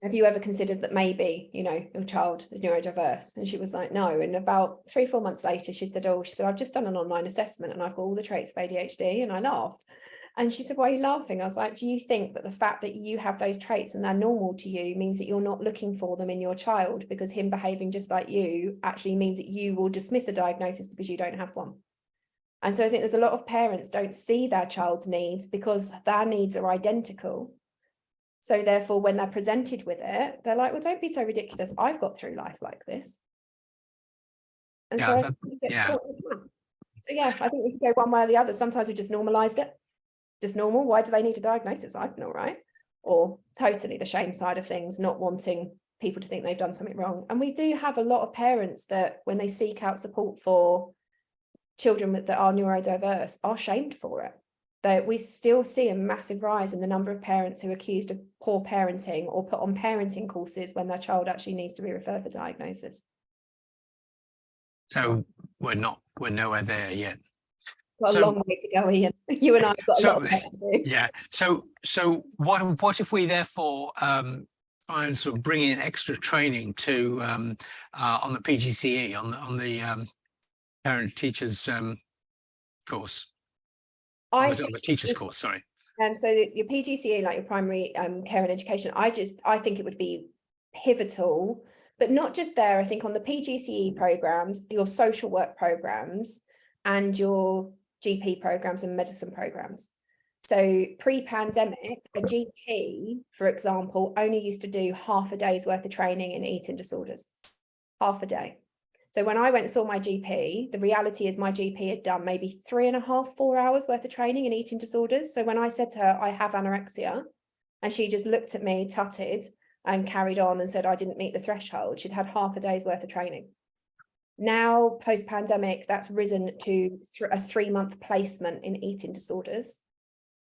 have you ever considered that maybe, you know, your child is neurodiverse? And she was like, no. And about 3-4 months later, she said, I've just done an online assessment and I've got all the traits of ADHD. And I laughed. And she said, why are you laughing? I was like, do you think that the fact that you have those traits and they're normal to you means that you're not looking for them in your child, because him behaving just like you actually means that you will dismiss a diagnosis because you don't have one? And so I think there's a lot of parents don't see their child's needs because their needs are identical. So therefore, when they're presented with it, they're like, well, don't be so ridiculous. I've got through life like this. And Yeah, so, I think we can go one way or the other. Sometimes we just normalized it. Just normal. Why do they need a diagnosis? I've been all right. Or totally the shame side of things, not wanting people to think they've done something wrong. And we do have a lot of parents that when they seek out support for children that are neurodiverse are shamed for it. That we still see a massive rise in the number of parents who are accused of poor parenting or put on parenting courses when their child actually needs to be referred for diagnosis. So we're nowhere there yet. Got a long way to go, Ian. You and I have got a lot of work to do. Yeah. So what if we therefore try and sort of bring in extra training to on the PGCE, on the parent teachers course, on the teachers course, sorry. And so your PGCE, like your primary care and education, I think it would be pivotal, but not just there. I think on the PGCE programs, your social work programs and your GP programs and medicine programs. So pre-pandemic, a GP, for example, only used to do half a day's worth of training in eating disorders, half a day. So when I went and saw my GP, the reality is my GP had done maybe 3.5-4 hours worth of training in eating disorders. So when I said to her, I have anorexia, and she just looked at me, tutted, and carried on and said I didn't meet the threshold, she'd had half a day's worth of training. Now, post-pandemic, that's risen to a 3-month placement in eating disorders,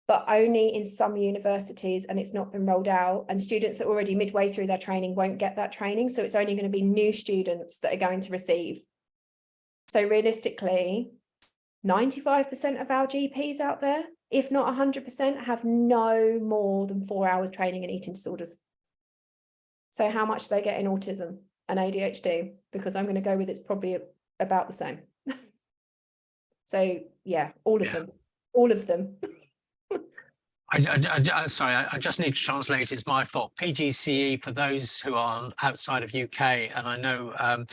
but only in some universities, and it's not been rolled out, and students that are already midway through their training won't get that training. So it's only going to be new students that are going to receive. So realistically, 95% of our GPs out there, if not 100%, have no more than 4 hours training in eating disorders. So how much do they get in autism and ADHD? Because I'm going to go with it's probably about the same. So yeah, all of them. Sorry, I just need to translate. It's my fault. PGCE for those who are outside of UK, and I know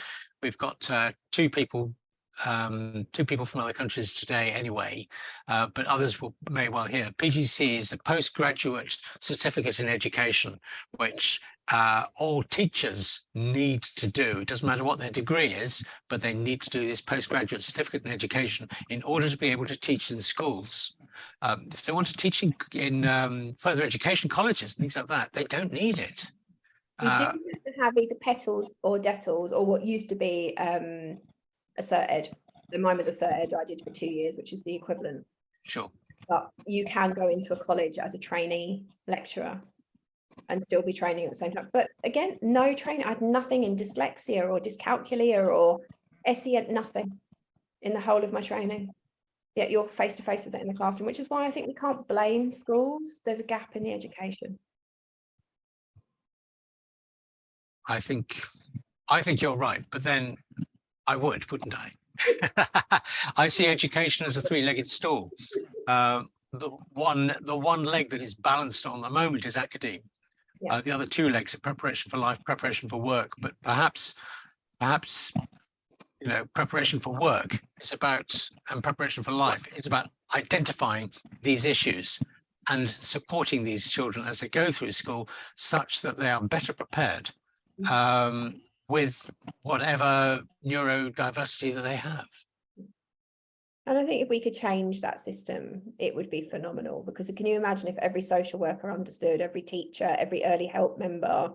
we've got two people from other countries today anyway, but others may well hear. PGCE is a postgraduate certificate in education, which all teachers need to do. It doesn't matter what their degree is, but they need to do this postgraduate certificate in education in order to be able to teach in schools. If they want to teach in further education colleges and things like that, they don't need it. So you do have to have either petals or DETLs, or what used to be a cert ed. So mine was a cert ed I did for 2 years, which is the equivalent. Sure. but you can go into a college as a trainee lecturer and still be training at the same time. But again, no training. I had nothing in dyslexia or dyscalculia or SEN, nothing in the whole of my training. Yet you're face to face with it in the classroom, which is why I think we can't blame schools. There's a gap in the education. I think you're right, but then I wouldn't I? I see education as a three-legged stool. The one leg that is balanced on the moment is academia. Yeah. The other two legs are preparation for life, preparation for work. But perhaps, you know, preparation for work is about, and preparation for life is about identifying these issues and supporting these children as they go through school, such that they are better prepared with whatever neurodiversity that they have. And I think if we could change that system, it would be phenomenal, because can you imagine if every social worker understood, every teacher, every early help member,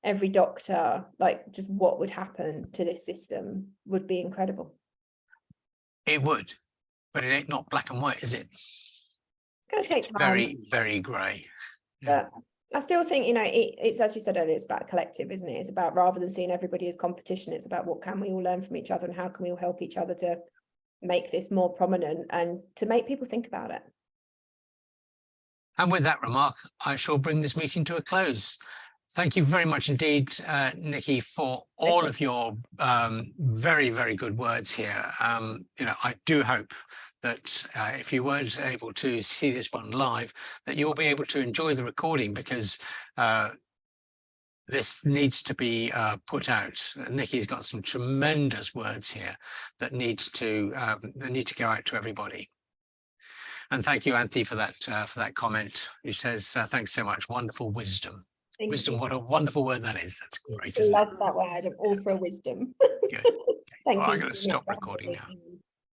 every doctor, like just what would happen to this system would be incredible. It would, but it ain't not black and white, is it? It's going to take time. Very, very grey. Yeah. But I still think, you know, it's, as you said earlier, it's about collective, isn't it? It's about, rather than seeing everybody as competition, it's about what can we all learn from each other and how can we all help each other to make this more prominent and to make people think about it. And with that remark, I shall bring this meeting to a close. Thank you very much indeed, Nikki, for all of your very, very good words here. You know, I do hope that if you weren't able to see this one live, that you'll be able to enjoy the recording, because this needs to be put out. Nikki's got some tremendous words here that need to go out to everybody. And thank you, Anthony, for that comment, which says, thanks so much. Wonderful wisdom. Thank Wisdom, you. what a wonderful word that is. That's great. I love that word. I'm all for wisdom. Good. Thank Well, you. I'm going to stop recording now.